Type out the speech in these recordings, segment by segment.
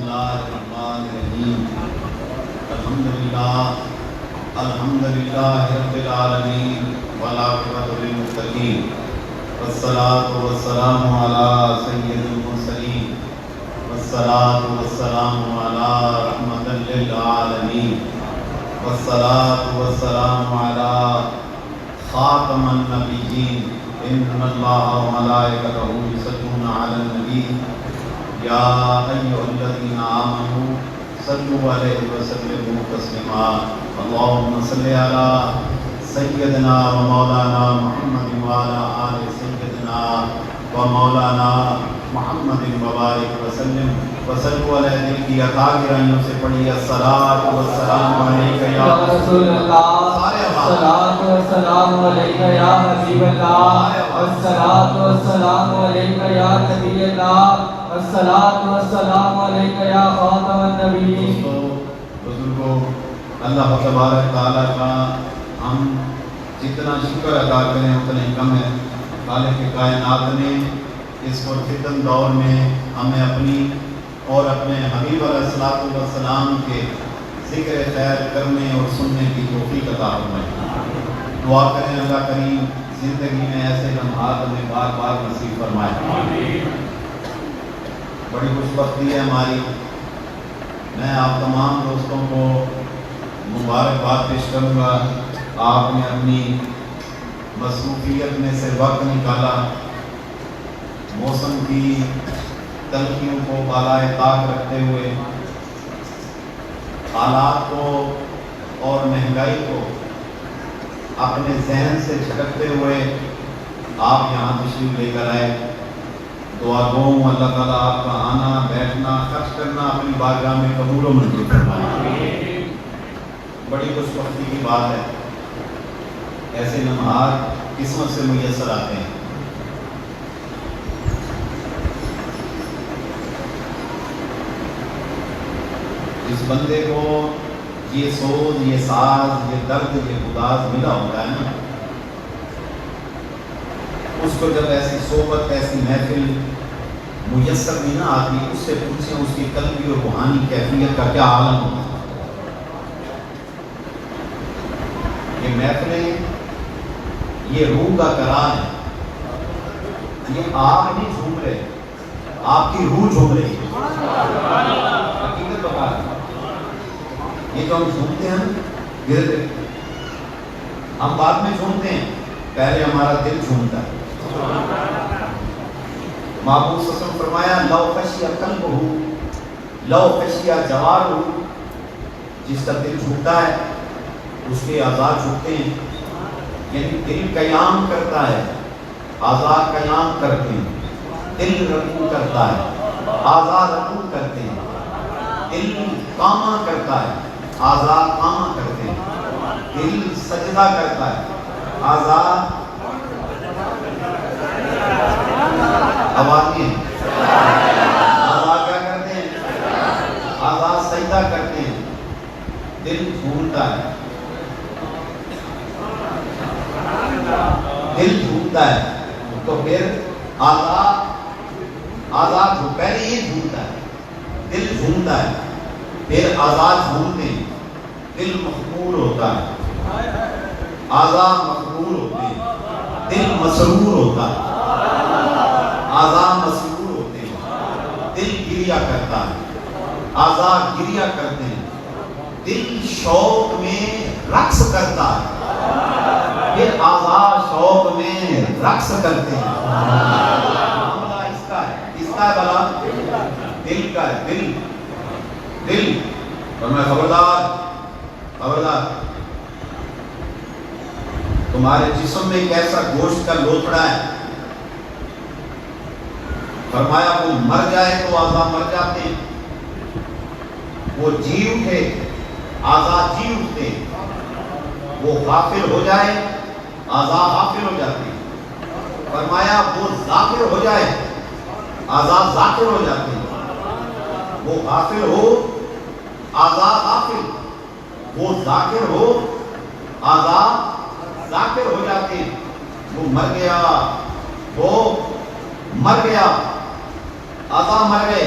اللہ الرحمن الرحیم الحمدللہ رب العالمین والعاقبۃ للمتقین والصلاة والسلام علی سید المرسلین والصلاة والسلام علی رحمۃ للعالمین والصلاة والسلام علی خاتم النبیین ان اللہ وملائکتہ یصلون علی النبی یا ایھا الذین آمنوا صلوا علیہ وسلموا تسلیما اللہم صل علی سیدنا و مولانا محمد وعلی آل سیدنا و مولانا محمد وبارک وسلم وصلوا علیہ دل کی عطا گرائیوں سے پڑھی الصلاۃ والسلام علیک یا رسول اللہ، الصلاۃ والسلام علیک یا حبیب اللہ، الصلاۃ والسلام علیک یا نبی اللہ، الصلاۃ والسلام علیک یا خاتم النبیین۔ بزرگوں، اللہ تبارک تعالیٰ کا ہم جتنا شکر ادا کریں اتنا ہی کم ہے۔ خالق کائنات نے اس پرفتن دور میں ہمیں اپنی اور اپنے حبیب علیہ السلام کے ذکر خیر کرنے اور سننے کی توفیق عطا فرمائے۔ دعا کریں اللہ کریم زندگی میں ایسے لمحات ہمیں بار بار نصیب فرمائے۔ بڑی خوش بختی ہے ہماری، میں آپ تمام دوستوں کو مبارکباد پیش کروں گا۔ آپ نے اپنی مصروفیت میں سے وقت نکالا، موسم کی تلخیوں کو بالائے طاق رکھتے ہوئے، حالات کو اور مہنگائی کو اپنے ذہن سے جھٹکتے ہوئے آپ یہاں تشریف لے کر آئے۔ دعا گو ہوں اللہ تعالیٰ آپ کا آنا، بیٹھنا، خرچ کرنا اپنی بارگاہ میں قبول و منظور فرمائے۔ بڑی خوش بختی کی بات ہے، ایسے لمحات قسمت سے میسر آتے ہیں۔ اس بندے کو یہ سوز، یہ ساز، یہ درد، یہ گداز ملا ہوتا ہے نا، اس کو جب ایسی صحبت، ایسی محفل میسر بھی نہ آتی، اس سے پوچھیں اس کی قلبی اور روحانی کیفیت کا کیا عالم ہوتا ہے۔ یہ محفلیں، یہ روح کا قرار ہے، یہ آپ نہیں جھوم رہے، آپ کی روح جھوم رہی ہے۔ حقیقت بتا رہے، یہ جو ہم جھومتے ہیں گرتے، ہم بعد میں جھومتے ہیں، پہلے ہمارا دل جھومتا ہے۔ محبوب صلی اللہ علیہ وسلم فرمایا لو خشی قلبہ لو خشی جوارہ، جس کا دل جھومتا ہے اس کے اعضاء جھکتے ہیں، یعنی دل قیام کرتا ہے، اعضاء قیام کرتے ہیں، دل رکوع کرتا ہے، اعضاء رکوع کرتے ہیں، دل قامہ کرتا ہے، اعضاء قامہ کرتے ہیں، دل سجدہ کرتا ہے، اعضاء آواز ہیں، اعضاء کیا کرتے ہیں؟ اعضاء سجدہ کرتے ہیں، دل جھومتا ہے، دل جھومتا ہے، تو پھر اعضاء جو پہلے یہ جھومتا ہے، دل جھومتا ہے، پھر اعضاء جھومتے ہیں، دل مخمور ہوتا ہے، اعضاء مخمور ہوتے ہیں، دل مسرور ہوتا ہے، اعضاء مسرور ہوتے ہیں، دل گریہ کرتا ہے، اعضاء گریہ کرتے ہیں، دل شوق میں رقص کرتا ہے، پھر اعضاء شوق میں رقص کرتے ہیں۔ معاملہ اس کا ہے بلا، دل کا ہے، دل اور میں خبردار تمہارے جسم میں کیسا گوشت کا لوتھڑا ہے، فرمایا وہ مر جائے تو اعضاء مر جاتے ہیں، وہ جی اٹھے اعضاء جی اٹھتے ہیں، وہ غافل ہو جائے اعضاء غافل ہو جاتے ہیں، فرمایا وہ ذاکر ہو جائے اعضاء ذاکر ہو جاتے ہیں، وہ غافل ہو اعضاء غافل، وہ ذاکر ہو اعضاء ذاکر ہو جاتے ہیں۔ وہ مر گیا، وہ مر گیا، اعضاء مر گئے،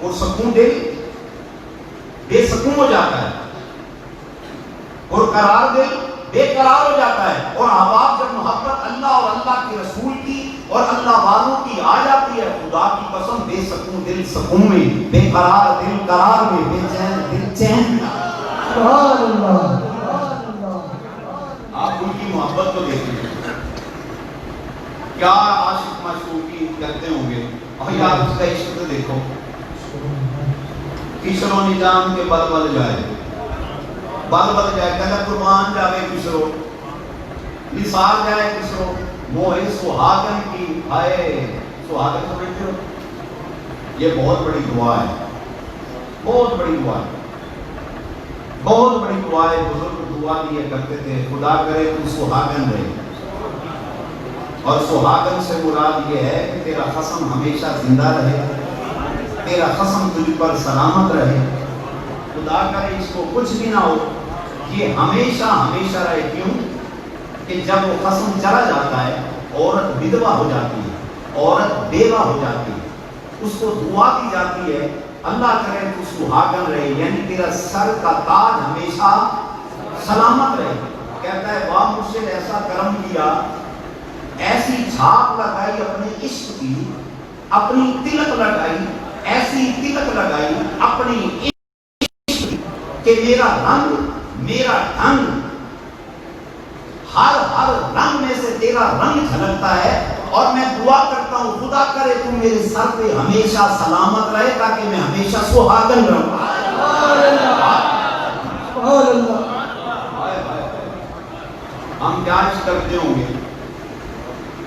پرسکون دل بے سکون ہو جاتا ہے، اور قرار دل بے قرار ہو جاتا ہے. اور احباب جب محبت اللہ اور اللہ کے رسول کی اور اللہ والوں کی آ جاتی ہے، خدا کی قسم بے سکون دل سکون میں، بے قرار دل قرار میں، بے چین دل چین میں. سبحان اللہ. آپ ان کی محبت کو دیکھیں، کیا عاشق معشوقی کرتے ہوں گے. اور یار اس کا عشق تو دیکھو، کشرو نظام کے بل بل جائے، بل بل جائے، کہتا قربان جاوے کشرو، نثار جائے کشرو، موہ سہاگن کی ہائے. سہاگن سمجھتے ہو؟ یہ بہت بڑی دعا ہے، بہت بڑی دعا ہے، بہت بڑی دعا ہے. بزرگ دعا دیا کرتے تھے، خدا کرے تو سہاگن رہے. اور سہاگن سے مراد یہ ہے کہ تیرا خصم ہمیشہ زندہ رہے، تیرا خصم تجھ پر سلامت رہے. خدا کرے اس کو کچھ بھی نہ ہو، یہ ہمیشہ ہمیشہ رہے. کیوں کہ جب وہ خصم چلا جاتا ہے، عورت بدوا ہو جاتی ہے، عورت بیوہ ہو جاتی ہے، اس کو دعا دی جاتی ہے اللہ کرے تو سہاگن رہے، یعنی تیرا سر کا تاج ہمیشہ سلامت رہے. کہتا ہے واہ مجھ سے ایسا کرم کیا، ایسی چھاپ لگائی اپنے عشق کی، اپنی تلک لگائی، ایسی تلک لگائی اپنی عشق کی کہ میرا رنگ میرا ڈھنگ، ہر ہر رنگ میں سے تیرا رنگ جھلکتا ہے. اور میں دعا کرتا ہوں خدا کرے تو میرے سر پہ ہمیشہ سلامت رہے تاکہ میں ہمیشہ سہاگن رہوں. ہم کیا عشق کرتے ہوں گے.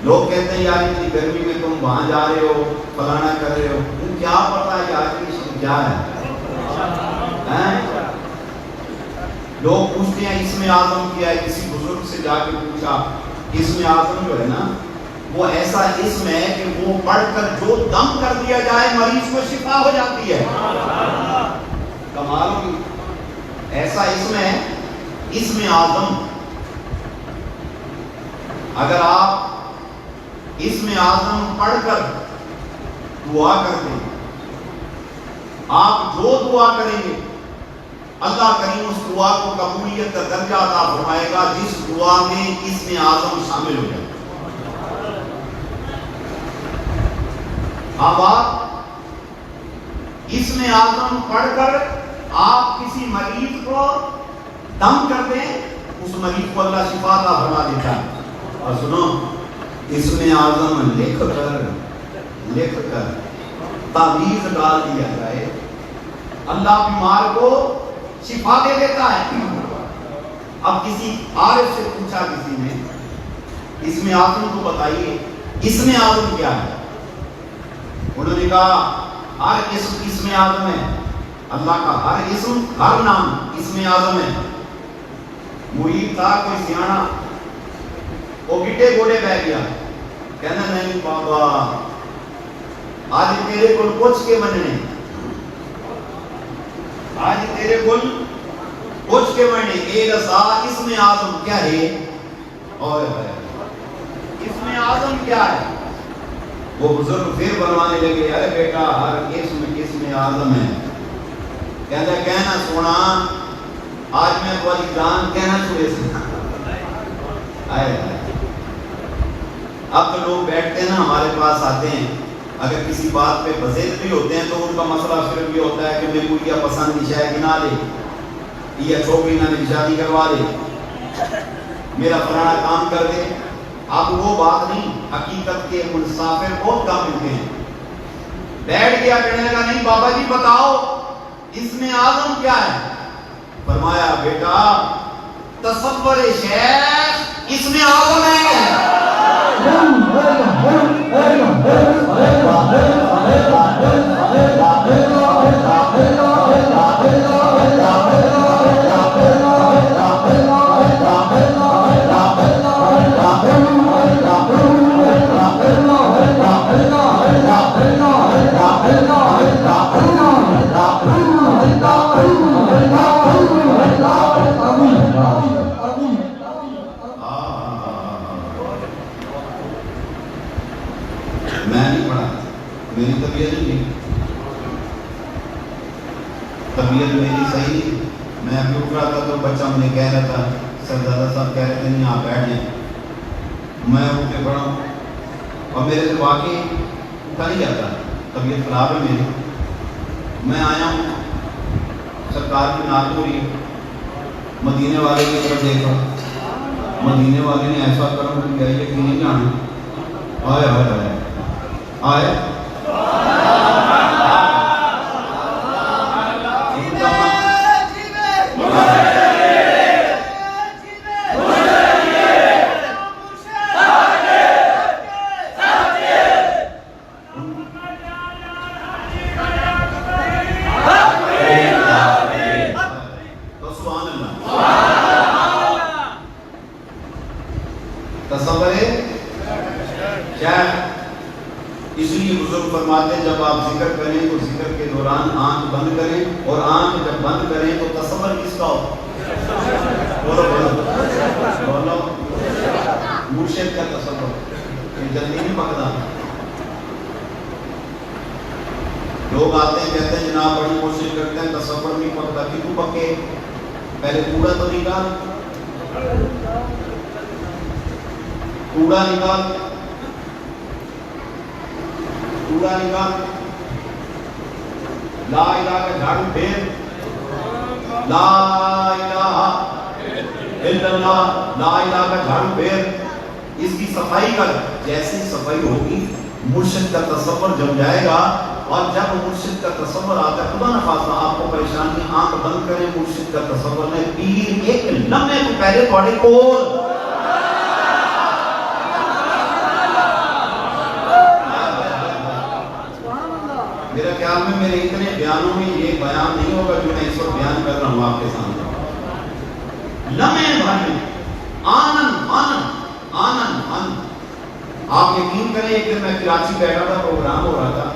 لوگ کہتے ہیں یار اتنی گرمی میں تم وہاں جا رہے ہو، فلانا کر رہے ہو، تم کیا پتا یار کی عشق کیا ہے. لوگ پوچھتے ہیں اسم اعظم کیا ہے. کسی بزرگ سے جا کے پوچھا، اسم اعظم جو ہے نا وہ ایسا اسم ہے کہ وہ پڑھ کر جو دم کر دیا جائے مریض کو شفا ہو جاتی ہے. کمال ہوگی. ایسا اسم ہے اسم اعظم. اگر آپ اسم اعظم پڑھ کر دعا کرتے ہیں، آپ جو دعا کریں گے اللہ کریم اس دعا کو قبولیت کا درجہ عطا فرمائے گا جس دعا میں اسم اعظم شامل ہو جائے. اب آپ اسم اعظم پڑھ کر آپ کسی مریض کو دم کر دیں، اس مریض کو اللہ شفا عطا فرما دیتا ہے. اور سنو، اسم اعظم لکھ کر تعویذ ڈال دیا جائے، اللہ بیمار کو شفا دے دیتا ہے. اب کسی عارف سے پوچھا کسی نے اسم اعظم کو بتائیے، اسم اعظم کیا ہے؟ انہوں نے کہا ہر اسم اعظم ہے، اللہ کا ہر اسم ہر نام اسم اعظم ہے. مرید تھا کوئی سیانا، وہ گٹے گوڑے بہ گیا، کہنا نہیں بابا آج تیرے کل پوچھ کے مننے، آج تیرے کل پوچھ کے مننے. اے رسا اسم اعظم کیا ہے؟ اور اسم اعظم کیا ہے؟ وہ بزرگ پھر بنوانے لگے، ارے بیٹا ہر اسم اعظم ہے. کہنا سونا آج میں تمہاری جان کہنا چھوڑے سنا. اب تو لوگ بیٹھتے ہیں نا ہمارے پاس آتے ہیں، اگر کسی بات پہ بزید بھی ہوتے ہیں تو ان کا مسئلہ صرف یہ ہوتا ہے کہ میں کوئی یا پسند نشا ہے گنا لے، یا چھوکری نہ میری شادی کروا دے، میرا فلانا کام کر دے. اب وہ بات نہیں، حقیقت کے مسافر بہت کم ملتے ہیں. بیٹھ گیا کہنے لگا نہیں بابا جی بتاؤ اسم اعظم کیا ہے؟ فرمایا بیٹا تصور شیخ اسم اعظم ہے. طبیعت میری صحیح نہیں، میں ابھی اٹھ رہا تھا تو بچہ مجھے کہہ رہا تھا سردادا صاحب کہہ رہے تھے نہیں آپ بیٹھ جائیں، میں اٹھ کے پڑھا اور میرے سے واقعی اٹھا نہیں جاتا، طبیعت خراب ہے میری، میں آیا ہوں سرکار کی نعت ہو رہی ہے، مدینے والے کی طرف دیکھا، مدینے والے نے ایسا کرم کیا یہ کہ نہیں جانا، آئے آئے آئے آئے اس لیے بزرگ فرماتے ہیں جب آپ ذکر کریں تو ذکر کے دوران آنکھ بند کریں، اور آنکھ جب بند کریں تو تصور کس کا ہو؟ بولو بولو بولو، مرشد کا تصور، یہ جلدی نہیں پکتا۔ لوگ آتے ہیں کہتے ہیں جناب بڑی کوشش کرتے ہیں تصور نہیں پکتا، کیوں پکے؟ پہلے کوڑا تو نکال، کوڑا نکال، کوڑا نکال، لا الہ کا جھاڑو پھیر، لا الہ الا اللہ، لا الہ کا جھاڑو پھیر، اس کی صفائی کر، جیسی صفائی ہوگی مرشد کا تصور جم جائے گا، اور جب مرشد کا تصور آتا ہے خدا نخواستہ آپ کو پریشانی، آنکھ بند کریں مرشد کا تصور میں پیر ایک لمحے کو پہلے تھوڑے کول میرا خیال میں میرے اتنے بیانوں میں یہ بیان نہیں ہوگا جو میں اس وقت بیان کر رہا ہوں آپ کے سامنے، لمحے بھر میں آنند آنند آنند آنند۔ آپ یقین کریں ایک دن میں کراچی بیٹھا تھا، پروگرام ہو رہا تھا،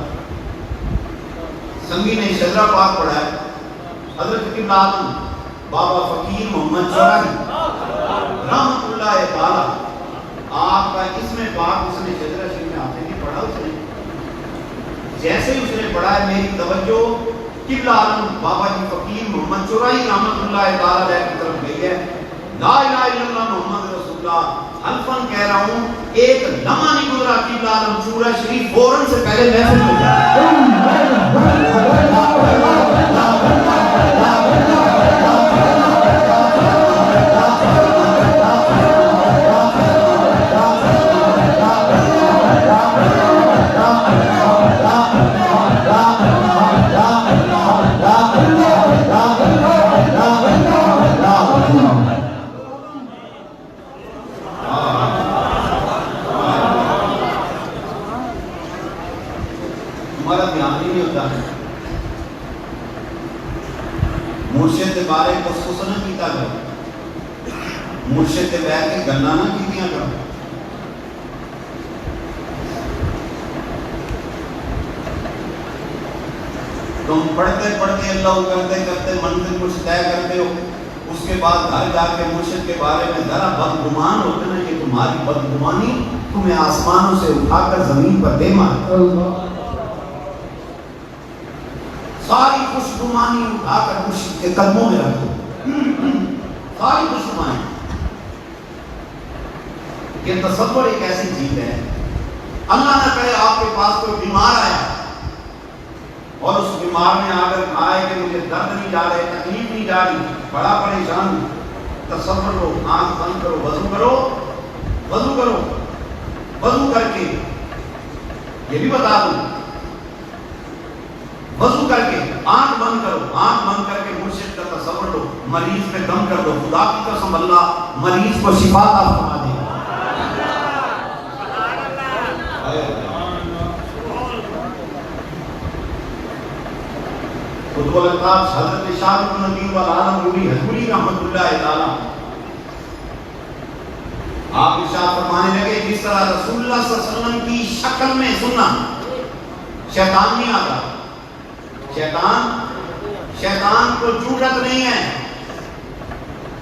سنگی نے شجرہ پاک پڑھا ہے، حضرت قبلہ اعظم بابا فقیر محمد چوہدری رحمۃ اللہ تعالی آپ کا اس میں پاک اس نے شجرہ شریف میں آتے نہیں پڑھا، اس نے جیسے ہی اس نے پڑھا ہے میری توجہ قبلہ اعظم بابا جی فقیر محمد چوہدری رحمۃ اللہ تعالی کی طرف گئی ہے، لا الہ الا اللہ محمد رسول اللہ، حلفاً کہہ رہا ہوں ایک لمحہ نہیں گزرا قبلہ اعظم چورہ شریف فوراً سے پہلے محفل میں جائے۔ ہمارا دھیان ہی نہیں ہوتا، مرشد کے بارے کو نہ کیتا کرو، مرشد کے بیٹھ کے گنا نہ کیتیاں کرو۔ تم پڑھتے پڑھتے اللہ کرتے کرتے منزل کچھ طے کرتے ہو، اس کے بعد گھر جا کے مرشد کے بارے میں ذرا بدگمان ہوتے نا کہ تمہاری بدگمانی تمہیں آسمانوں سے اٹھا کر زمین پر دے مارے، ساری خوشگمانی اٹھا کر مرشد کے قدموں میں رکھ دو، ساری خوشگمانی۔ یہ تصور ایک ایسی چیز ہے، اللہ نہ کرے آپ کے پاس کوئی بیمار آیا اور اس بیمار نے آ کر آئے کہ مجھے درد نہیں جا رہے، تکلیف نہیں جا رہی، بڑا پریشان ہوں، تصور لو، آنکھ بند کرو، وضو کرو، وضو کرو، وضو کر کے یہ بھی بتا دوں، وضو کر کے آنکھ بند کرو، آنکھ بند کر کے مرشد کا تصور لو، مریض پہ دم کر دو، خدا کی قسم اللہ مریض کو شفا عطا فرما دے گا۔ خطب الخطاب حضرت شاہ بن ندیم والعالم رومی حضوری رحمۃ اللہ تعالی آپ ارشاد فرمانے لگے جس طرح رسول اللہ صلی اللہ علیہ وسلم کی شکل میں سننا، شیطان نہیں آتا، شیطان کو جرأت نہیں ہے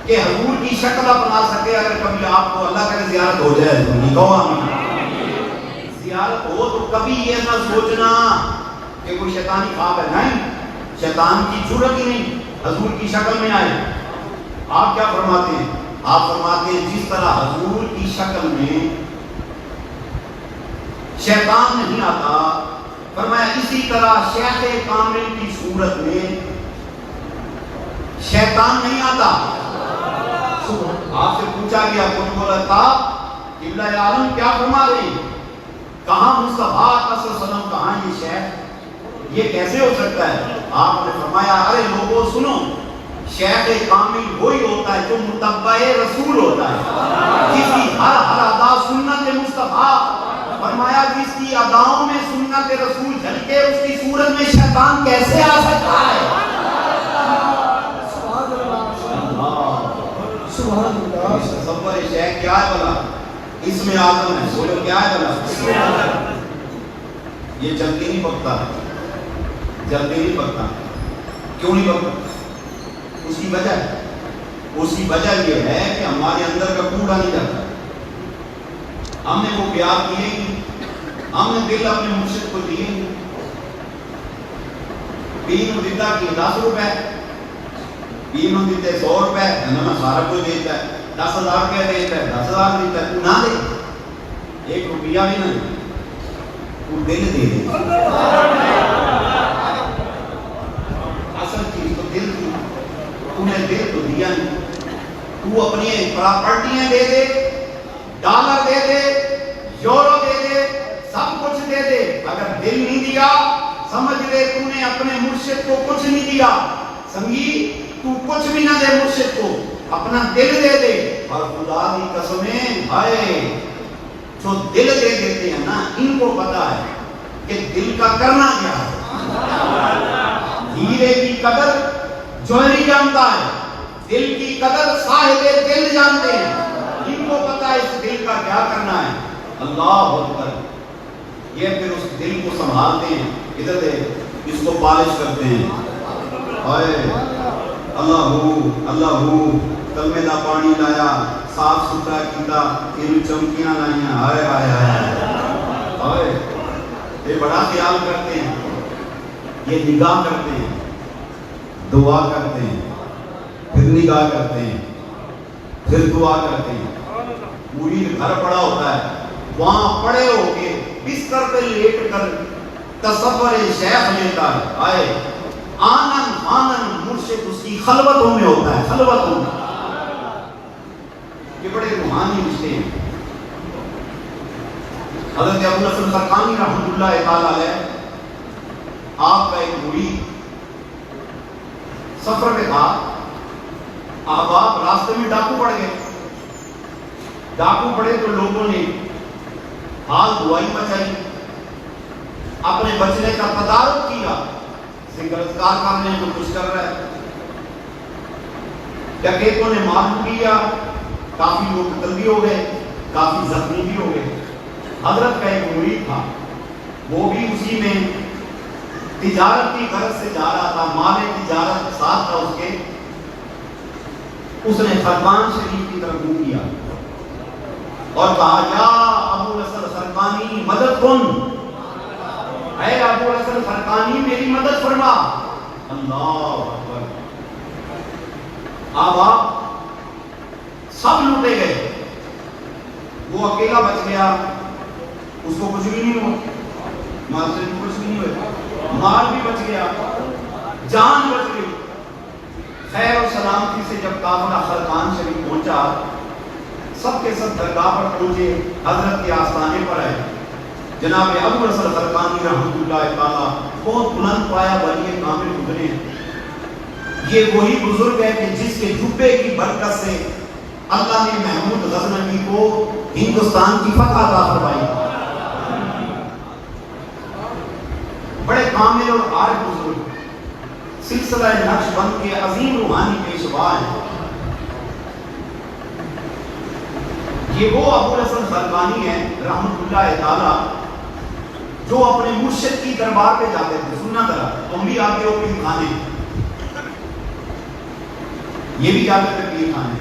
کہ حضور کی شکل اپنا سکے۔ اگر کبھی آپ کو اللہ کرے زیارت ہو جائے تو نہیں کہو آمین، زیارت ہو تو کبھی یہ نہ سوچنا کہ کوئی شیطانی خواب ہے، نہیں، شیطان کی جرأت ہی نہیں حضور کی شکل میں آئے. آپ کیا فرماتے ہیں؟ آپ فرماتے ہیں جس طرح حضور کی شکل میں شیطان نہیں آتا، فرمایا اسی طرح شیخ کامل کی صورت میں شیطان نہیں آتا. آپ سے پوچھا گیا قطب الالطاف قبلہ عالم کیا فرما رہے ہیں؟ کہاں مصطفیٰ صلی اللہ علیہ وسلم، کہاں یہ شیخ؟ یہ کیسے ہو سکتا ہے؟ آپ نے فرمایا ارے لوگوں سنو، شیخ کامل وہی ہوتا ہے جو متبع رسول ہوتا ہے، جس کی ہر ادا سنت مصطفیٰ. فرمایا جس کی اداؤں میں سنت رسول جھلکے اس کی صورت میں شیطان کیسے آ سکتا ہے؟ تصور شیخ کیا ہے بلا؟ اس میں آدم ہے، بولو کیا ہے بلا؟ یہ جلدی نہیں پکتا، جلدی نہیں پکتا. کیوں نہیں پکتا؟ اس کی وجہ ہے، اس کی وجہ یہ ہے کہ ہمارے اندر کا کوڑا نہیں جاتا. ہم نے وہ پیار کیے ہی، ہم نے دل اپنے مرشد کو دیے. پین دیتا کہ 10 روپے، پین دیتے 100 روپے، میں سارا کوئی دیتا ہے. 10,000 روپے دیتا ہے، 10,000 دیتا ہے، تو نہ دے، 1 روپیہ بھی نہ دے، تو دل دے دے. اصل چیز تو دل تھی، تو نے دل تو دیا نہیں. تو اپنی پراپرٹیاں دے دے، ڈالر دے دے، یورو دے دے، سب کچھ دے دے، اگر دل نہیں دیا سمجھ لے تو نے اپنے مرشد کو کچھ نہیں دیا. سمجھی؟ تو کچھ بھی نہ دے مرشد کو، اپنا دل دے دے. اور خدا کی قسمیں ہائے جو دل دے دیتے ہیں نا، ان کو پتا ہے کہ دل کا کرنا کیا ہے. ہیرے کی قدر جوہری جانتا ہے، دل کی قدر صاحب دل جانتے ہیں. ان کو پتا ہے اس دل کا کیا کرنا ہے. اللہ اکبر. یہ پھر اس دل کو سنبھالتے ہیں، ادھر دے اس کو پالش کرتے ہیں. ہائے اللہ کلمے دا پانی لایا، صاف ستھرا کیتا، یہ چمکیاں لائیاں. ہائے ہائے ہائے ہائے. یہ بڑا خیال کرتے ہیں، یہ نگاہ کرتے ہیں، دعا کرتے ہیں، پھر نگاہ کرتے ہیں، پھر دعا کرتے ہیں. پوری گھر پڑا ہوتا ہے، وہاں پڑے ہو کے بستر پہ لیٹ کر تصور شیخ لیتا ہے. آئے آنن آنن مرشد اس کی خلوتوں میں ہوتا ہے، خلوتوں میں. یہ بڑے روحانی رشتے ہیں. حضرت ابو الحسن خرقانی رحمۃ اللہ تعالی علیہ، آپ کا ایک مرید سفر میں تھا، آپ راستے میں ڈاکو پڑ گئے. ڈاکو پڑے تو لوگوں نے حال دعائی مچائی، اپنے بچنے کا تدارک کیا. گرفتار کرنے کو کچھ کر رہا ہے. ڈکیتوں نے مار لیا، کافی لوگ قتل بھی ہو گئے، کافی زخمی بھی ہو گئے. حضرت کا ایک مرید تھا، وہ بھی اسی میں تجارت کی غرض سے جا رہا تھا، مال تجارت ساتھ تھا اس کے. اس نے خرقان شریف کی طرف منہ کیا اور کہا یا ابو الحسن خرقانی مدد کن، اے ابو الحسن خرقانی میری مدد فرما. اللہ اکبر. آپ سب لوٹے گئے، وہ اکیلا بچ گیا، اس کو کچھ بھی نہیں ہوا، مال سے کچھ نہیں ہوا، مال بھی بچ گیا، جان بچ گئی. خیر و سلامتی سے جب قافلہ خرقان شریف پہنچا، سب کے سب درگاہ پر پہنچے، حضرت کے آستانے پر آئے. جناب ابو الحسن خرقانی رحمۃ اللہ تعالیٰ بہت بلند پایا ولی کامل گزرے. یہ وہی بزرگ ہے کہ جس کے جبے کی برکت سے اللہ نے محمود غزنوی کو ہندوستان کی فتح عطا فرمائی. بڑے کامل اور عارف بزرگ، سلسلہ نقشبند کے عظیم روحانی پیشوا ہیں. یہ وہ ابو الحسن خرقانی ہیں رحمۃ اللہ تعالیٰ جو اپنے مرشد کی دربار پہ جاتے تھے. سننا ذرا، تم بھی آتے ہو پیر خانے، یہ بھی جاتے تھے پیر خانے.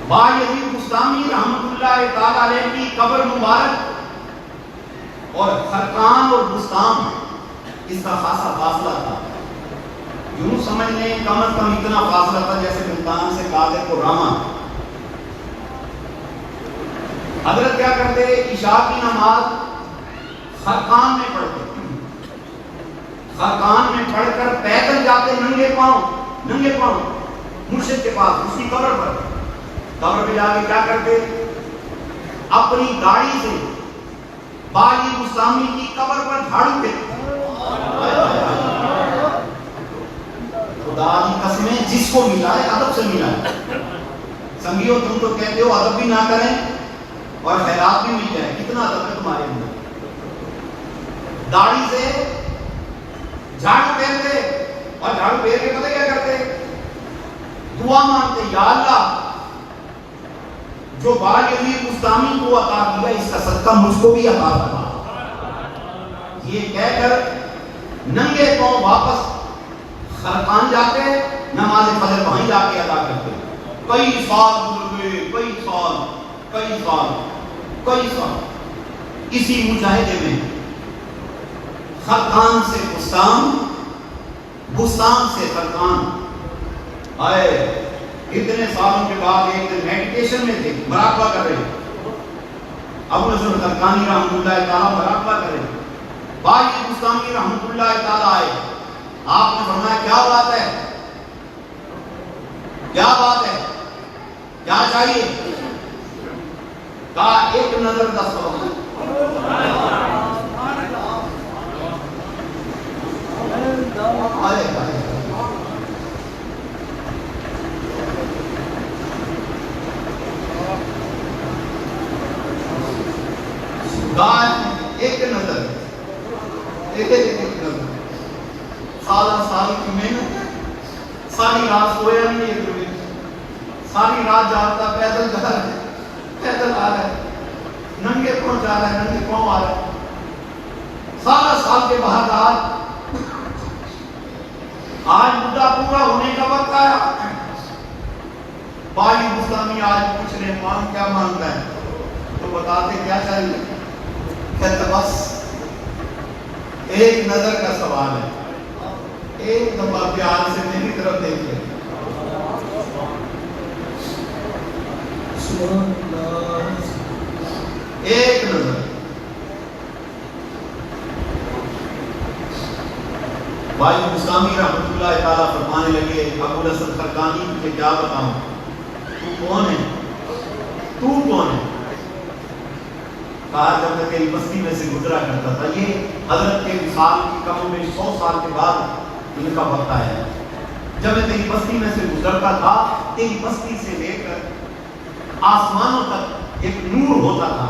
با یزید بستامی رحمۃ اللہ تعالیٰ علیہ کی قبر مبارک اور خرقان اور بستام اس کا خاصا فاصلہ تھا. یوں سمجھ لیں کم از کم اتنا فاصلہ تھا جیسے ملتان سے قادر کو راما. حضرت کیا کرتے؟ عشاء کی نماز خرقان میں پڑھتے. خرقان میں پڑھ کر پیدل جاتے ننگے پاؤں مرشد کے پاس اس کی قبر پہ جا کے کیا کرتے؟ اپنی گاڑی سے بالی بستامی کی قبر پر جھاڑو دیتے. خدا کی قسمیں جس کو ملا ہے ادب سے ملا ہے. سنگیو تم تو کہتے ہو ادب بھی نہ کریں اور خیرات بھی مل جائے. کتنا ادب ہے تمہارے اندر. داڑھی سے جھاڑو پھیرتے اور جھاڑو پھیر کے پتہ کیا کرتے؟ دعا مانگتے یا اللہ جو بال یزید بستامی کو عطا کیا اس کا صدقہ مجھ کو بھی عطا کرنا. یہ کہہ کر ننگے پاؤں واپس خرقان جاتے نماز فجر وہیں جا کے ادا کرتے. کئی سال گزر گئے کئی سال اسی مجاہدے میں خرقان سے بستان سے خرقان آئے. اتنے سالوں کے بعد ایک دن میڈیٹیشن میں تھے, مراقبہ کر رہے. ابو نصر خرقانی رحمۃ اللہ تعالیٰ مراقبہ کر رہے. باقی بستانی رحمۃ اللہ تعالیٰ آئے. آپ نے فرمایا کیا بات ہے, کیا چاہیے؟ کہا ایک نظر 10 کروڑ. ایک نظر سال کی محنت, ساری رات سویا نہیں, ساری رات جاگتا, پیدل آ رہا ہے, ننگے پاؤں جا رہا ہے, ننگے پاؤں آ رہا ہے. سال کے بعد آج مدعا پورا ہونے کا وقت آیا. بالی بستانی آج پوچھ رہے مانگ کیا مانگتا ہے, تو بتاتے کیا چاہیے. کہتے بس ایک نظر کا سوال ہے, ایک دفعہ پیار سے میری طرف دیکھیے. ایک نظر. بھائی مستامی رحمۃ اللہ تعالیٰ فرمانے لگے ابو نصر خرقانی کہ کیا بتاؤں, تو کون ہے؟ کہا جب میں تیری بستی میں سے گزرا کرتا تھا. یہ حضرت کے وصال کی کم میں 100 سال کے بعد ان کا وقت آیا. جب میں تیری بستی میں سے گزرتا تھا, تیری بستی سے لے کر آسمانوں تک ایک نور ہوتا تھا.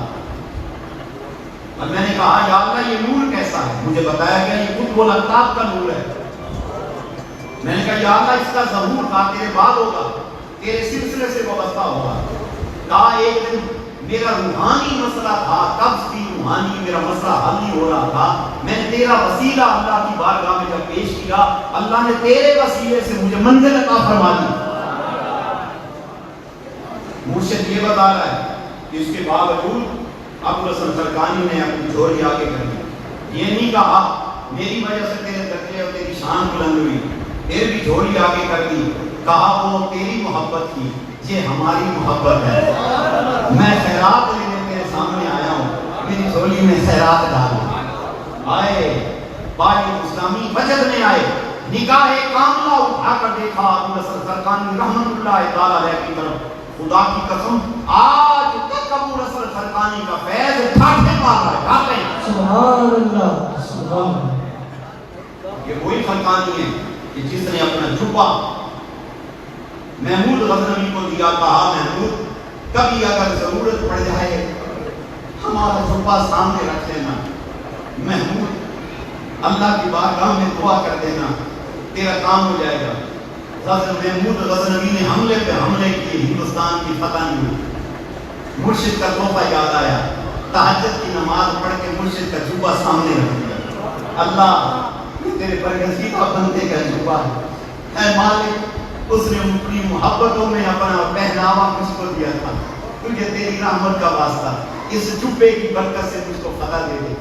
اور میں نے کہا یا اللہ یہ نور کیسا ہے؟ مجھے بتایا گیا یہ قطب الاقطاب کا نور ہے. میں نے کہا یا اللہ اس کا ظہور تھا تیرے بعد ہوگا, تیرے سلسلے سے وابستہ ہوگا. کہا ایک دن میرا روحانی مسئلہ تھا, قبض کی روحانی میرا مسئلہ حل نہیں ہو رہا تھا. میں نے تیرا وسیلہ اللہ کی بارگاہ میں جب پیش کیا, اللہ نے تیرے وسیلے سے مجھے منزل عطا فرما دی. مرشد یہ بتا رہا ہے کہ اس کے باوجود ابو نصر خرقانی نے اپنی جھولی آگے کر دی. یہ نہیں کہا میری وجہ سے تیرے درجے اور تیری شان بلند ہوئی, پھر بھی جھولی آگے کر دی. کہا وہ تیری محبت کی, یہ ہماری محبت ہے. میں خیرات لینے تیرے سامنے آیا ہوں, میری جھولی میں خیرات ڈال. آئے بالی اسلامی مسجد میں آئے, نگاہ کاملہ اٹھا کر دیکھا ابو نصر خرقانی رحمۃ اللہ تعالیٰ علیہ کی طرف. خدا کی قسم آج تک ابو نصر خرقانی کا فیض ٹھاٹھے مار رہا ہے. سبحان اللہ, سبحان اللہ. یہ وہی خرقانی ہے کہ جس نے اپنا جبہ محمود غزنوی کو دیا. کہا محمود کبھی اگر ضرورت پڑ جائے ہمارا جبہ سامنے رکھ لینا. محمود اللہ کی بارگاہ میں دعا کر دینا, تیرا کام ہو جائے گا. محمود غزنوی نے حملے پہ حملے کیے, ہندوستان کی فتح نہیں ہوئی. مرشد کا تحفہ یاد آیا, تہجد کی نماز پڑھ کے مرشد کا جبہ سامنے رکھ دیا. اللہ یہ تیرے برگزیدہ بندے کا جبہ ہے. اے مالک اس نے اپنی محبتوں میں اپنا پہناوا مجھ کو دیا تھا, تجھے تیری رحمت کا واسطہ اس جبے کی برکت سے مجھ کو فتح دے دے.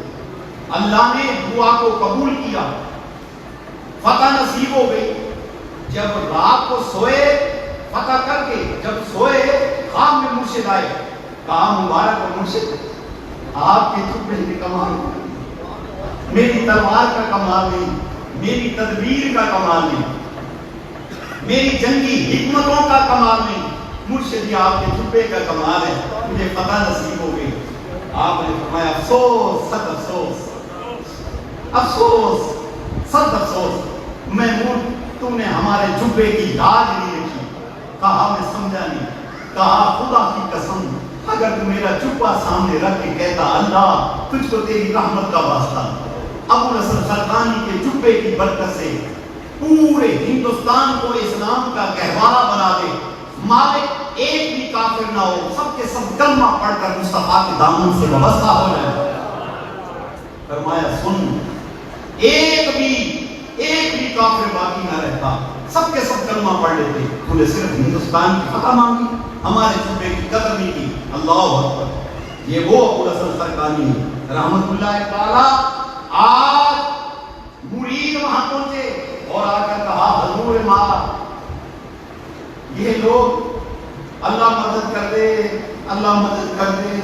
اللہ نے دعا کو قبول کیا. فتح نصیب ہو گئی. جب رات کو سوئے فتح کر کے جب سوئے خواب میں مرشد آئے. کہا مبارک ہو مرشد آپ کے چھپے کے کمال میری تلوار کا کمال نہیں, میری تدبیر کا کمال نہیں, میری جنگی حکمتوں کا کمال نہیں, مرشد یہ آپ کے چھپے کا کمال ہے, مجھے فتح نصیب ہو گئی. آپ نے فرمایا افسوس صد افسوس افسوس صد افسوس محمود تم نے ہمارے جبے کی لاج نہیں رکھی. کہا میں سمجھا نہیں. کہا خدا کی قسم اگر تم میرا جبہ سامنے رکھ کے کہتا اللہ تجھ کو تیری رحمت کا واسطہ ابو نصر سرکانی کے جبے کی برکت سے پورے ہندوستان کو اسلام کا گہوارہ بنا دے, مالک ایک بھی کافر نہ ہو, سب کے سب کلمہ پڑھ کر مصطفیٰ کے دامن سے وابستہ ہو جائے. فرمایا سن ایک بھی کافر باقی نہ رہتا, سب کے سب کلمہ پڑھ لیتے. انہیں صرف ہندوستان کی فتح مانگی, ہمارے صوبے کی قدر نہیں کی. اللہ اکبر. یہ وہ ابو نصر سرکانی رحمت اللہ تعالی. آج مرید وہاں پہنچے اور آ کر کہا حضور ماں یہ لوگ اللہ مدد کر دے اللہ مدد کر دے.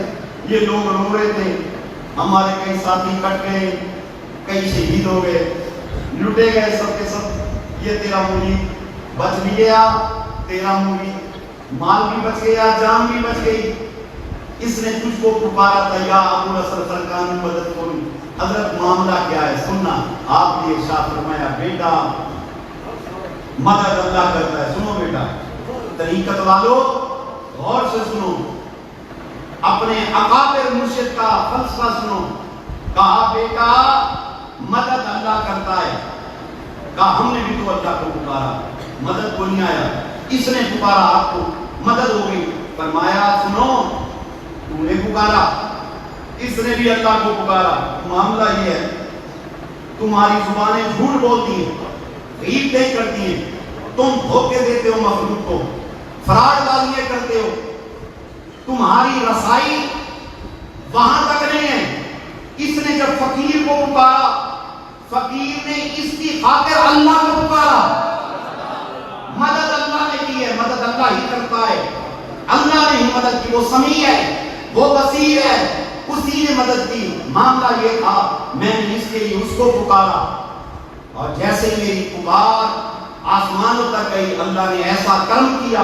یہ لوگ رو رہے تھے, ہمارے کئی ساتھی کٹ گئے, کئی شہید ہو گئے, لٹے گئے سب کے سب. یہ تیرا مرید بچ بھی گیا, تیرا مرید مال بھی بچ گیا, جان بھی بچ گئی. اس نے تجھ کو پکارا تھا یا ابو نصر سرکانی مدد کروں. حضرت معاملہ کیا ہے سننا. آپ نے ارشاد فرمایا بیٹا مدد اللہ کرتا ہے. سنو بیٹا طریقت والو غور سے سنو, اپنے اکابر مرشد کا فلسفہ سنو. کہا بیٹا مدد اللہ کرتا ہے. کہا ہم نے بھی تو اللہ کو پکارا, مدد کو نہیں آیا. اس نے پکارا آپ کو, مدد ہو گئی. فرمایا سنو تم نے پکارا, اس نے بھی اللہ کو پکارا. معاملہ یہ ہے تمہاری زبانیں جھوٹ بولتی ہیں, غیبتیں کرتی ہیں, تم دھوکے دیتے ہو مخلوق کو, فراڈ بازیاں کرتے ہو. تمہاری رسائی وہاں تک نہیں ہے. اس نے جب فقیر کو پکارا, فقیر نے اس کی خاطر اللہ کو پکارا. مدد اللہ نے کی ہے, مدد اللہ ہی کرتا ہے. اللہ نے ہی مدد کی, وہ سمیع ہے, وہ بصیر ہے, اسی نے مدد کی. معاملہ یہ تھا میں نے اس کے لیے اس کو پکارا, اور جیسے میری پکار آسمانوں تک گئی اللہ نے ایسا کرم کیا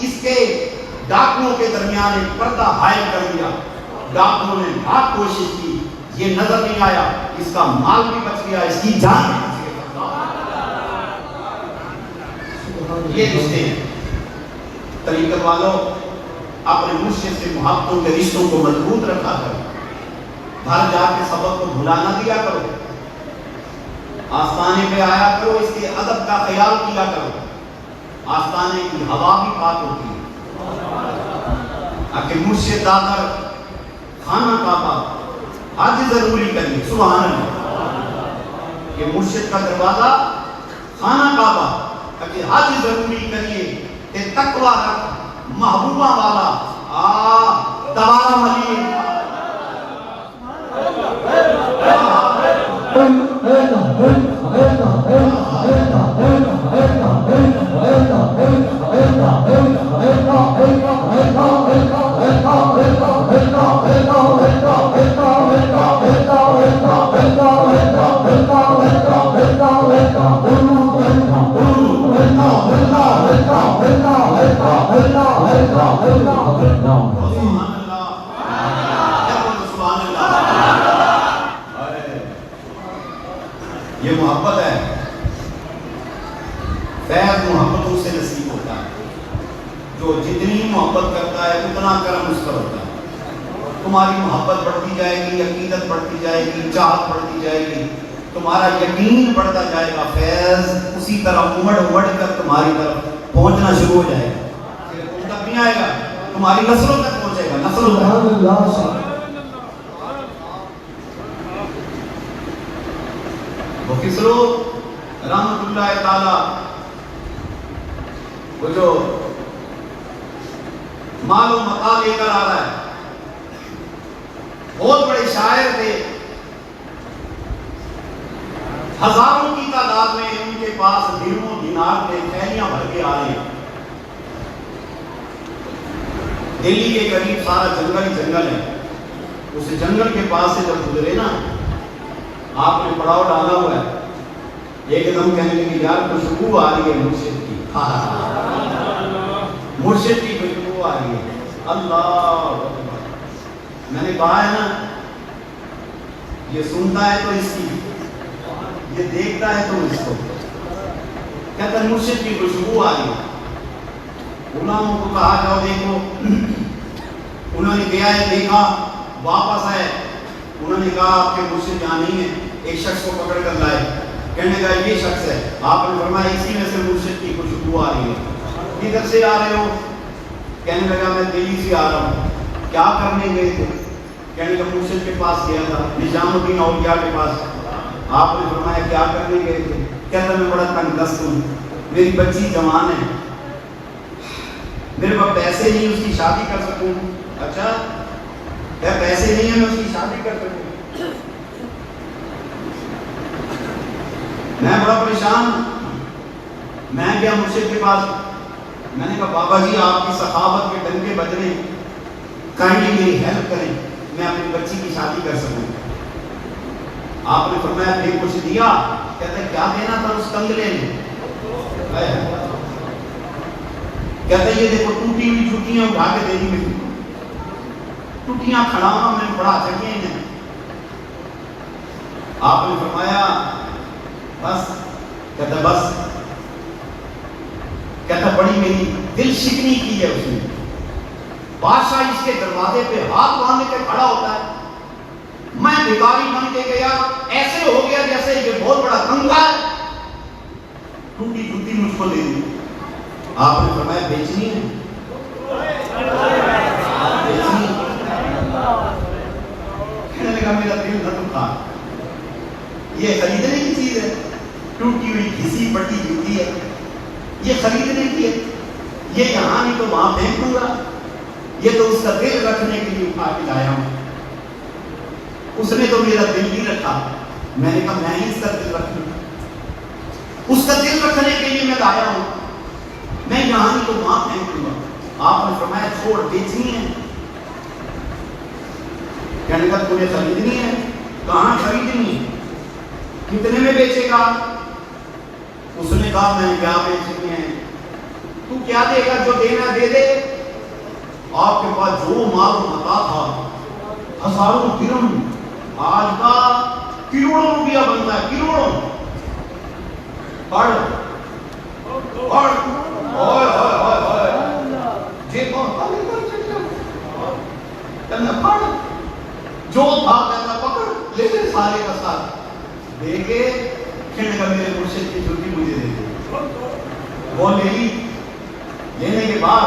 اس کے ڈاکوؤں کے درمیان ایک پردہ حائل کر دیا. ڈاکوؤں نے بہت کوشش کی, یہ نظر نہیں آیا, اس کا مال بھی بچ گیا, اس کی جان بھی بچ گئی. یہ رشتے ہیں. طریقت والوں اپنے مرشد سے محبتوں کے رشتوں کو مضبوط رکھا کرو. گھر جا کے سبق کو بھلا نہ دیا کرو. آستانے پہ آیا کرو, اس کے ادب کا خیال کیا کرو. آستانے کی ہوا بھی پاک ہوتی ہے. کہ مرشد آ کر کھانا کعبہ حج ضروری کریے. سبحان اللہ. یہ مرشد کا دروازہ کھانا کعبہ کہ حج ضروری کریے کہ تقوی رکھ محبوبہ والا دوارا ملی. یہ محبت ہے. فیض محبتوں سے نصیب ہوتا ہے. جو جتنی محبت کرتا ہے اتنا کرم اس پر ہوتا ہے. تمہاری محبت بڑھتی جائے گی, عقیدت بڑھتی جائے گی, چاہت بڑھتی جائے گی, تمہارا یقین بڑھتا جائے گا. فیض اسی طرح امڑ کر تمہاری طرف پہنچنا شروع ہو جائے گا. تم تک نہیں آئے گا, تمہاری نسلوں تک پہنچے گا. نسلوں تک. وہ خسرو رحمت اللہ تعالی وہ جو مال و متا لے کر آ رہا ہے, بہت بڑے شاعر تھے, ہزاروں کی تعداد میں ان پاس درہم دینار کے تھیلیاں بھر کے آ رہے ہیں. دلی کے قریب سارا جنگل ہی جنگل ہے. اس جنگل کے پاس سے جب گزرے نا, آپ نے پڑاؤ ڈالا ہوا ہے, ایک دم کہنے لگے یار خوشبو آ رہی ہے مرشد کی, مرشد کی خوشبو آ رہی ہے. اللہ, میں نے کہا ہے نا, یہ سنتا ہے تو اس کی, یہ دیکھتا ہے تو اس کو. کہتا ہے مرشد کی خوشبو آ رہی ہے. غلاموں کو کہا جاؤ دیکھو. انہوں نے گیا ہے, دیکھا, واپس آئے. انہوں نے کہا آپ کے مرشد یہاں نہیں ہے. ایک شخص کو پکڑ کر لائے, کہنے لگا یہ شخص ہے. آپ نے فرمایا اسی میں سے مرشد کی خوشبو آ رہی ہے. کدھر سے آ رہے ہو؟ کہنے لگا میں دلی سے آ رہا ہوں. کیا کرنے گئے تھے؟ کہنے لگا مرشد کے پاس گیا تھا, نظام الدین اولیاء کے پاس. آپ نے فرمایا کیا کرنے گئے تھے؟ کہتا میں بڑا تنگ دست ہوں, میری بچی جوان ہے, میرے پاس پیسے نہیں اس کی شادی کر سکوں. اچھا, کیا پیسے نہیں ہیں میں اس کی شادی کر سکوں؟ میں بڑا پریشان. میں گیا مرشد کے پاس, میں نے کہا بابا جی آپ کی سخاوت کے ڈنکے بج رہے ہیں, کائنڈلی میری ہیلپ کریں, میں اپنی بچی کی شادی کر سکوں. آپ نے فرمایا پھر کچھ دیا؟ کہتا ہے کیا دینا تھا اس کنگلے نے. کہتا ہے یہ دیکھو ٹوٹی ہوئی جوتیاں اٹھا کے دے دی مجھے, ٹوٹیاں کھڑاؤں میں بڑا جگہ ہیں. آپ نے فرمایا بس. کہتا بس. کہتا بڑی میری دل شکنی کی ہے اس نے. بادشاہ اس کے دروازے پہ ہاتھ باندھ کے کھڑا ہوتا ہے, میں بھکاری بن کے گیا, ایسے ہو گیا جیسے یہ بہت بڑا کنگا ہے, ٹوٹی جوتی مجھ کو دے دی. آپ نے فرمایا بیچنی ہے؟ بیچنی. کہنے لگا میرا دل نہ دکھا, یہ خریدنے کی چیز ہے, ٹوٹی ہوئی گھسی پٹی جوتی ہے, یہ خریدنے کی ہے, یہ یہاں نہیں تو وہاں پھینک دوں گا, یہ تو اس کا دل رکھنے کے لیے اٹھا کے لایا ہوں. اس نے تو میرا دل نہیں رکھا. میں نے کہا میں ہی اس کا دل رکھوں, اس کا دل رکھنے کے لیے میں لایا ہوں, میں یہاں نہیں تو وہاں پھینک دوں گا. آپ نے فرمایا چھوڑ, بیچنی ہے؟ کہنے لگا تمہیں خریدنی ہے؟ کہاں خریدنی ہے؟ کتنے میں بیچے گا؟ اس نے کہا میں کیا بیچنی ہے, تو کیا دے گا, جو دینا دے دے. آپ کے پاس جو مال و متا تھا, ہزاروں درہم, آج کا کروڑوں روپیہ بنتا ہے, کروڑوں. پڑھ پڑھ, اوئے ہوئے ہوئے ہوئے, جی کہنا پڑھ, جو تھا کہنا پکڑ, لیکن سارے کا ساتھ دے کے. کہنے کا میرے مرشد کی جوتی مجھے دے دی. وہ لے لی. لینے کے بعد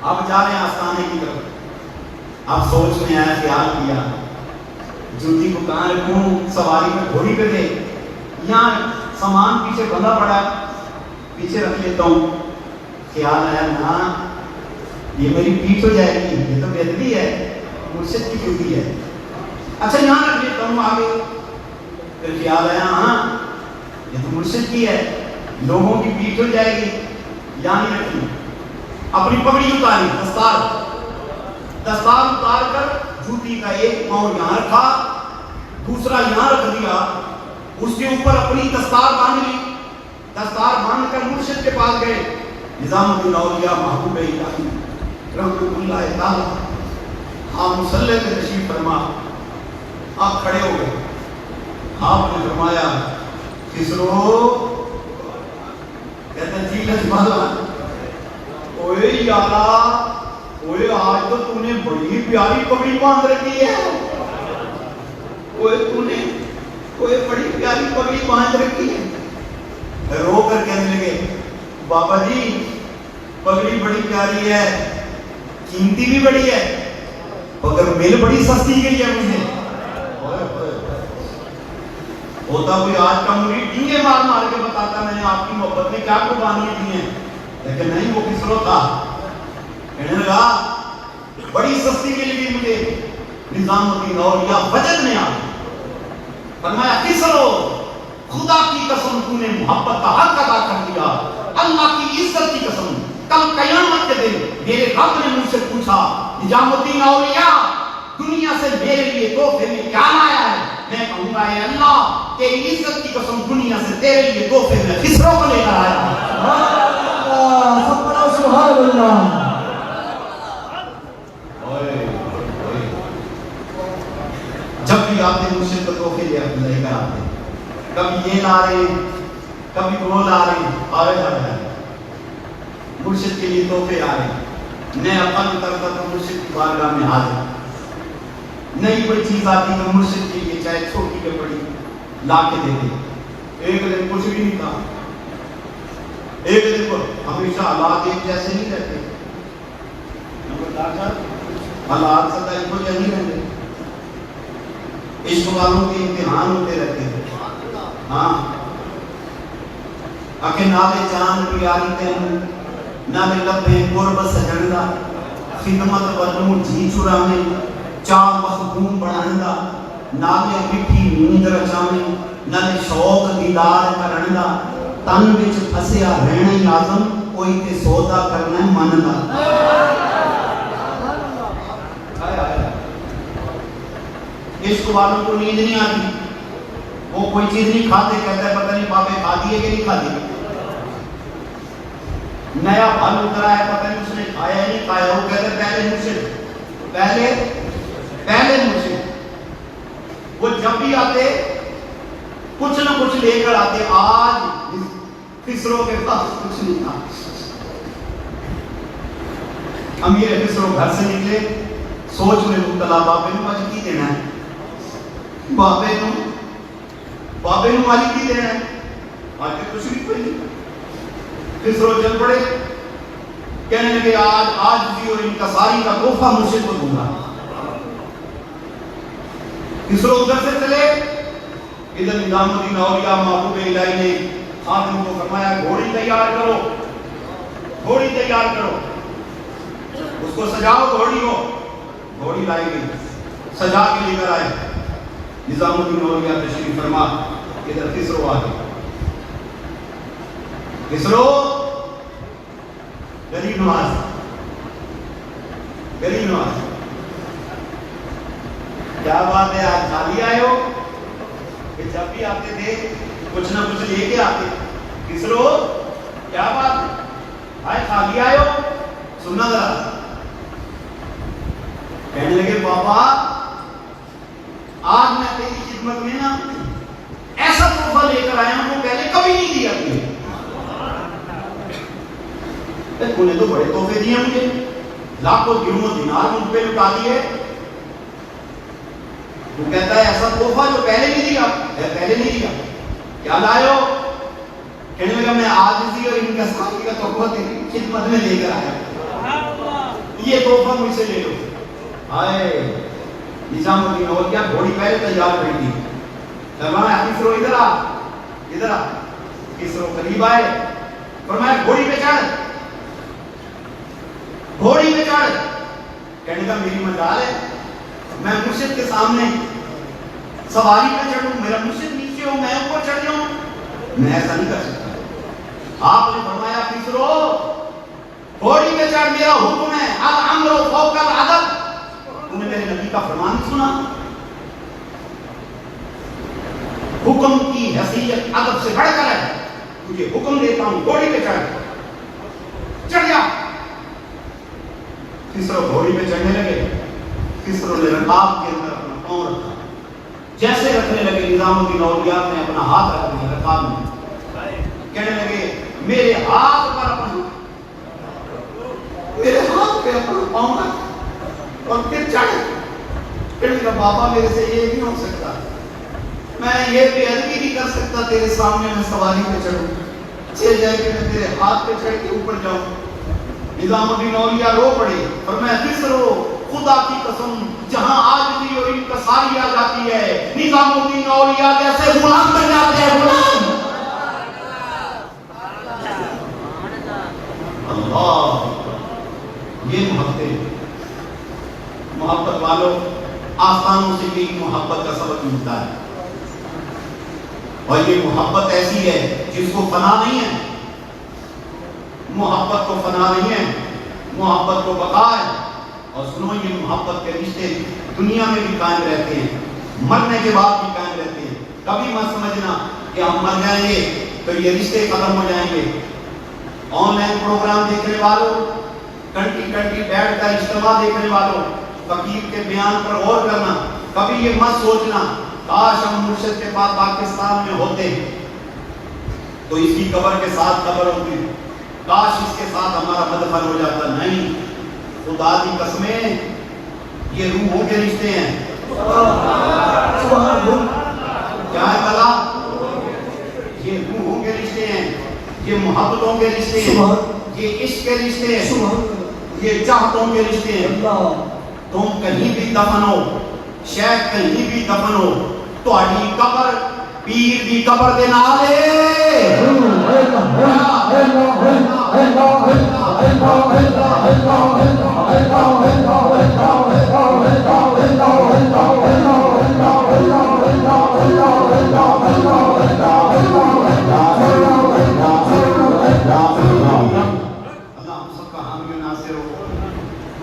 اب جا رہے ہیں آستانے کی طرف. اب سوچ میں آیا, خیال کیا جوتی کو کہاں رکھوں, سواری میں گھوڑی پہ دے, یہاں سامان پیچھے بندھا پڑا ہے, پیچھے رکھ لیتا ہوں. خیال آیا نا یہ میری پیٹھ ہو جائے گی, یہ تو بہتری ہے, مرشد کی جوتی ہے. اچھا یہاں رکھ لیتا ہوں آگے. پھر خیال آیا ہاں یہ تو مرشد کی ہے, لوگوں کی پیٹھ ہو جائے گی, یہاں نہیں رکھنی. اپنی پگڑی اتاری, دستار اتار کر جوتی کا ایک پاؤں یہاں رکھا, دوسرا یہاں رکھ دیا, اس کے اوپر اپنی دستار باندھ لی. دستار باندھ کر مرشد کے پاس گئے. نظام الدین اولیاء محبوب الہی رحمۃ اللہ تعالی آپ مصلی پہ تشریف فرما. آپ کھڑے ہو گئے. آپ نے فرمایا خسرو, کہتے جی لجپالا, اوے یارا, اوے آج تو تو نے بڑی پیاری پگڑی باندھ رکھی ہے, اوے تو نے اوے بڑی پیاری پگڑی باندھ رکھی ہے. رو کر کہنے لگے بابا جی پگڑی بڑی پیاری ہے, قیمتی بھی بڑی ہے, مگر مل بڑی سستی گئی ہے مجھے. ہوتا کوئی آج کا مرید ڈینگے مار مار کے بتاتا میں نے آپ کی محبت میں کیا قربانیاں دی ہیں, لیکن نہیں, وہ خسرو تھا. کہنے لگا بڑی سستی مل گئی مجھے. نظام الدین اولیاء وجد میں آ فرمایا خسرو خدا کی قسم تو نے محبت کا حق ادا کر دیا، اللہ کی عزت کی قسم کل قیامت کے دن میرے رب نے مجھ سے پوچھا نظام الدین اولیاء دنیا سے میرے لیے تحفے میں کیا لایا ہے؟ میں کہوں گا اے اللہ تیری عزت کی قسم دنیا سے تیرے لیے تحفے میں خسرو کو لے کر آیا۔ سبحان اللہ۔ جب بھی آتے مرشد کو تحفے لے کر آتے، کبھی یہ لا رہے کبھی وہ لا رہے، آرے جا رہے ہیں مرشد کے لیے تحفے آ رہے، میں اپن کرتا تو مرشد کی بارگاہ میں حاضر، نئی کوئی چیز آتی تو مرشد کے لیے چاہے چھوٹی کے بڑی لا کے دیتے۔ ایک دن کچھ بھی نہیں تھا، ایک دن کو ہمیشہ حالات ایک جیسے نہیں رہتے، حالات سدا ایک کو جیسے نہیں رہتے، عشق والوں کے امتحان ہوتے رہتے ہیں۔ ہاں اکے نالے چاند بھی آری تین نالے لبے قرب سجندہ خدمت ونو جی چرانے چاہ مخدوم بڑھندہ نالے مٹھی نیند رچانے نالے شوق دیدار کرندہ تن بچ پھسیا رہنے لازم کوئی تے سودا کرنا ہے منندہ۔ عشق والوں کو نیند نہیں آتی، وہ کوئی چیز نہیں کھاتے، کہتا ہے پتہ نہیں بابے کھا دیے کہ نہیں کھا دیے، نیا پھل اترا ہے پتہ نہیں اس نے کھایا ہے نہیں کھایا، وہ کہتا ہے پہلے مرشد پہلے مرشد۔ وہ جب بھی آتے کچھ نہ کچھ لے کر آتے، آج خسرو کے پاس کچھ نہیں تھا۔ امیر خسرو گھر سے نکلے، سوچ میں مبتلا بابے نو آج کی دینا ہے، بابے نو آج کی دینا ہے، آج کے کچھ بھی کوئی نہیں۔ خسرو چل پڑے، کہنے لگے آج بھی اور انکساری کا تحفہ مرشد کو دوں گا۔ خسرو ادھر سے چلے، ادھر نظام الدین اولیاء محبوب الہی نے خادم کو فرمایا گھوڑی تیار کرو، گھوڑی تیار کرو، اس کو سجاؤ گھوڑی کو، گھوڑی لائی گئی، سجا کے لے کر آئے۔ نظام الدین اولیاء تشریف فرما، ادھر خسرو آ گئے، خسرو غریب نواز کیا بات ہے، آج خالی آئے ہو؟ کہ جب بھی آتے تھے کچھ نہ کچھ لے کے آتے، خسرو کیا بات ہے، آئے خالی آئے ہو؟ سننا ذرا، کہنے لگے بابا آج میں تیری خدمت میں نا ایسا تحفہ لے کر آیا ہوں وہ پہلے کبھی نہیں دیا تھی، تو نے تو بڑے تحفے دیے مجھے، لاکھوں درہم و دینار مجھ پہ لٹا دیے، وہ کہتا ہے ایسا تحفہ جو پہلے نہیں دیا، کیا لائے ہو؟ کہنے لگا میں عاجزی اور انکساری کا تحفہ تیری خدمت میں لے کر آیا، یہ تحفہ مجھ سے لے لو۔ آئے نظام الدین اولیاء گھوڑی پہلے تیار کر دی، فرمایا خسرو ادھر آ، خسرو قریب آئے، فرمایا گھوڑی پہ چڑھ، کہنے کا میری مجال ہے، میں مرشد کے سامنے سواری پہ چڑھوں، میرا مرشد نیچے ہو میں اوپر چڑھ جاؤں، میں ایسا نہیں کر سکتا۔ آپ نے فرمایا خسرو گھوڑی پہ چڑھ، میرا حکم ہے الامر فوق العدل، تم نے میرے نبی کا فرمان سنا، حکم کی حیثیت ادب سے بڑھ کر ہے، تجھے حکم دیتا ہوں گھوڑی پہ چڑھ جا۔ خسرو گھوڑی پہ چڑھنے لگے، خسرو نے رکاب کے اندر اپنا پاؤں رکھا، جیسے رکھنے لگے نظام الدین اولیاء نے اپنا ہاتھ رکھ دیا رکاب میں، کہنے لگے میرے ہاتھ پر اپنا پاؤں رکھ اور پھر چڑھ، کہنے لگا بابا میرے سے یہ نہیں ہو سکتا، میں یہ بے ادبی نہیں کر سکتا تیرے سامنے میں سواری پہ چڑھوں، چل جائے کہ میں تیرے ہاتھ پہ چڑھ کے اوپر جاؤں۔ نظام الدین اولیاء رو پڑے، فرمایا خسرو خدا کی قسم جہاں عاجزی اور انکساری آ جاتی ہے نظام الدین اولیاء جیسے غلام بن جاتے ہیں، غلام۔ اللہ، یہ محبت والوں آسانوں سے بھی محبت کا سبق ملتا ہے۔ اور یہ محبت ایسی ہے جس کو فنا نہیں ہے، محبت کو فنا نہیں ہے، محبت کو بقا ہے۔ اور سنو، یہ محبت کے رشتے دنیا میں بھی قائم رہتے ہیں، مرنے کے بعد بھی قائم رہتے ہیں۔ کبھی مت سمجھنا کہ ہم مر جائیں گے تو یہ رشتے ختم ہو جائیں گے۔ آن لائن پروگرام دیکھنے والوں، کنٹری کنٹری بیٹھ کر اجتماع دیکھنے والوں، فقیر کے بیان پر غور کرنا، کبھی یہ مت سوچنا کاش ہم مرشد کے پاس پاکستان میں ہوتے تو اس کی قبر کے ساتھ قبر ہوتی، کاش اس کے ساتھ ہمارا مدفن ہو جاتا۔ نہیں، خدا کی قسمیں یہ روحوں کے رشتے ہیں۔ کیا ہے بلا؟ یہ روحوں کے رشتے ہیں، یہ محبتوں کے رشتے ہیں، یہ عشق کے رشتے ہیں، یہ چاہتوں کے رشتے ہیں۔ تم کہیں بھی دفن ہو، شیخ کہیں بھی دفن ہو، تہاڈی قبر پیر دی قبر دے نال ہے۔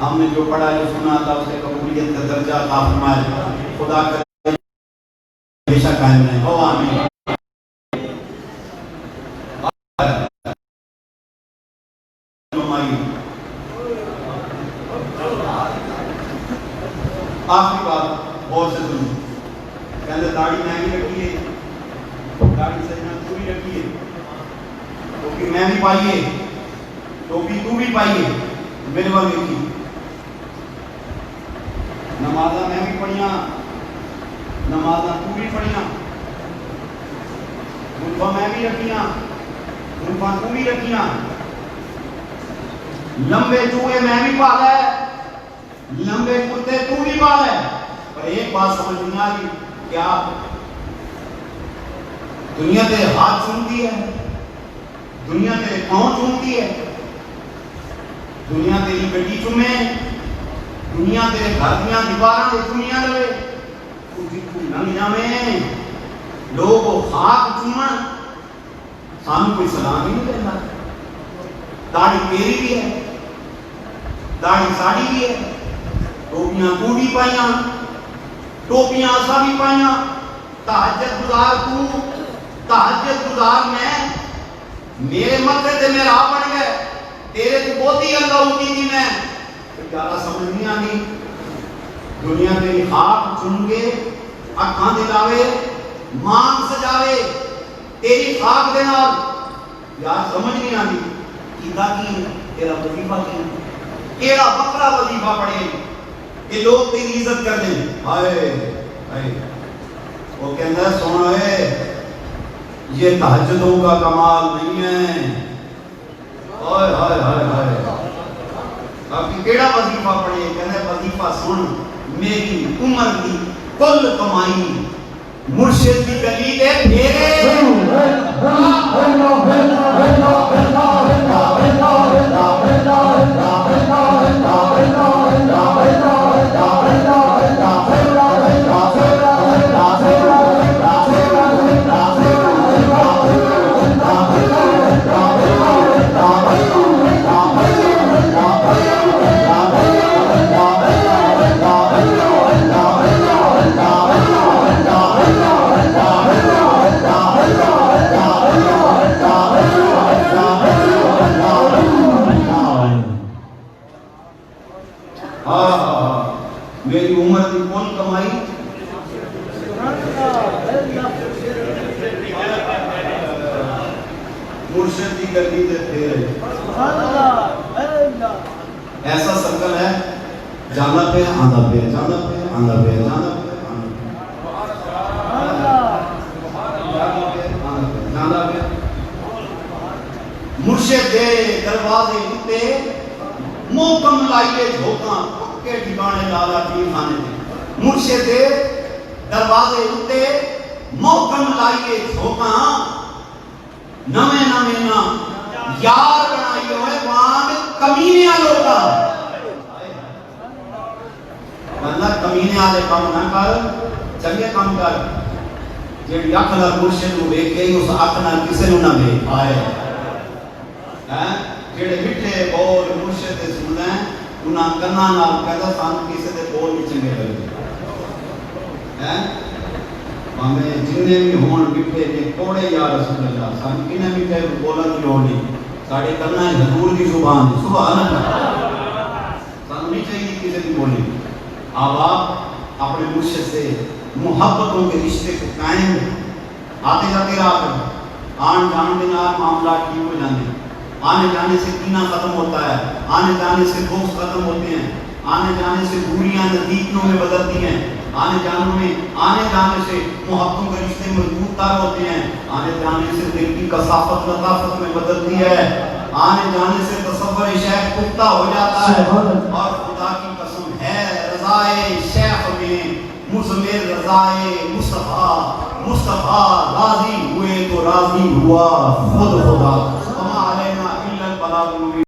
ہم نے جو پڑھا جو سنا تھا اسے قبولیت کا درجہ عطا فرمائے۔ خدا کرے ہمیشہ قائم رہے۔ او آمین۔ آخری بات غور سے سنو، کہتے داڑھی مہنگی رکھیے، داڑھی سجنا پوری رکھیے، ٹوپی میں بھی پائیے، ٹوپی تو بھی پائیے، میرے بار دیکھیے، نمازہ میں بھی پڑھیاں، نمازہ تو بھی پڑھیاں، گلفہ میں بھی رکھیاں، گلفہ تو بھی رکھیاں، لمبے چوہے میں بھی پالا ہے، لمبے کتے تو بھی پالا ہے۔ پر ایک بات سمجھ نہیں آ رہی، کیا دنیا تیرے ہاتھ چومتی ہے، دنیا تیرے پاؤں چومتی ہے، دنیا تیری گڈی چومے، دنیا تیرے گھر دیاں دیواراں تے چومیاں لوے، تو جتھوں لنگ جاویں لوگ خاک چومن، سانوں کوئی سلام ہی نہیں دینا۔ داڑھی تیری بھی ہے، داڑھی ساڑی بھی ہے، ٹوپیاں تو بھی پائیاں، ٹوپیاں اساں بھی پائیاں، تہجد گزار تو، تہجد گزار میں، میرے متھے تے میرا بن گئے، تیرے تو بہتی اللہ ہوتی تھی میں، یارا سمجھ نہیں آنی، دنیا تیری خاک چن کے اکھاں دلاوے، مانگ سجاوے، تیری خاک دے نال، یار سمجھ نہیں آنی، کیتا کی تیرا وظیفہ کی کیڑا بکرا وظیفہ پڑھے کہ لوگ تیری عزت کر دیں۔ ہائے ہائے، وہ کہتا ہے سونا ہے یہ تہجدوں کا کمال نہیں ہے، ہائے ہائے ہائے ہائے، آپ کی کیڑا وظیفہ پڑھے؟ کہتا ہے وظیفہ سن، میری عمر کی کل کمائی مرشد کی گلی دے پھیرے، میری عمر کی کون کمائی مرشد کی گلی دے پھیرے۔ ایسا سرکل ہے، جانا پہ آنا پہ، جانا پہ آنا پہ، جانا پہ آنا پہ، مرشد دے دروازے اتے محکم لائیے جھوکاں پکے ٹھکانے لالا پیر خانے دے، مرشد دے دروازے اتے محکم لائیے جھوکاں، نویں نویں نا یار بنائی ہوئے وانگ کمینے لوگا۔ اللہ کمینے والے کام نہ کر، چنگے کام کر، جیڑی اکھ نال مرشد نو ویکھ کے اس اکھ نال کسے نو نہ ویکھ پائے جیڑے مٹھے بول مرشد دے سندا ہے انہاں کناں نال کہدا سان کسے دے بول نہیں چنگے لگدے ہمیں جننے بھی ہون مٹھے نے کوڑے یا رسول اللہ سان کنے مٹھے بولن دی لوڑ نہیں ساڈے کناں حضور دی زبان دی سبحان اللہ سانوں نہیں چاہیے کسی کی بولی اب آپ اپنے مرشد سے محبتوں کے رشتے کو قائم آتے جاتے رہا کر آن جان کے نال معاملات ٹھیک ہو جانے آنے جانے سے کینہ ختم ہوتا ہے آنے جانے سے بغض ختم ہوتے ہیں آنے جانے سے دوریاں نزدیکیوں میں بدلتی ہیں آنے جانے سے محبتوں کے رشتے مضبوط تر ہوتے ہیں آنے جانے سے دل کی کثافت لطافت میں بدلتی ہے آنے جانے سے تصور شیخ پختہ ہو جاتا ہے اور خدا کی قسم ہے رضائے شیخ میں مزمر رضائے مصطفیٰ راضی ہوئے تو راضی ہوا خود خدا وما علینا الا البلاغ المبین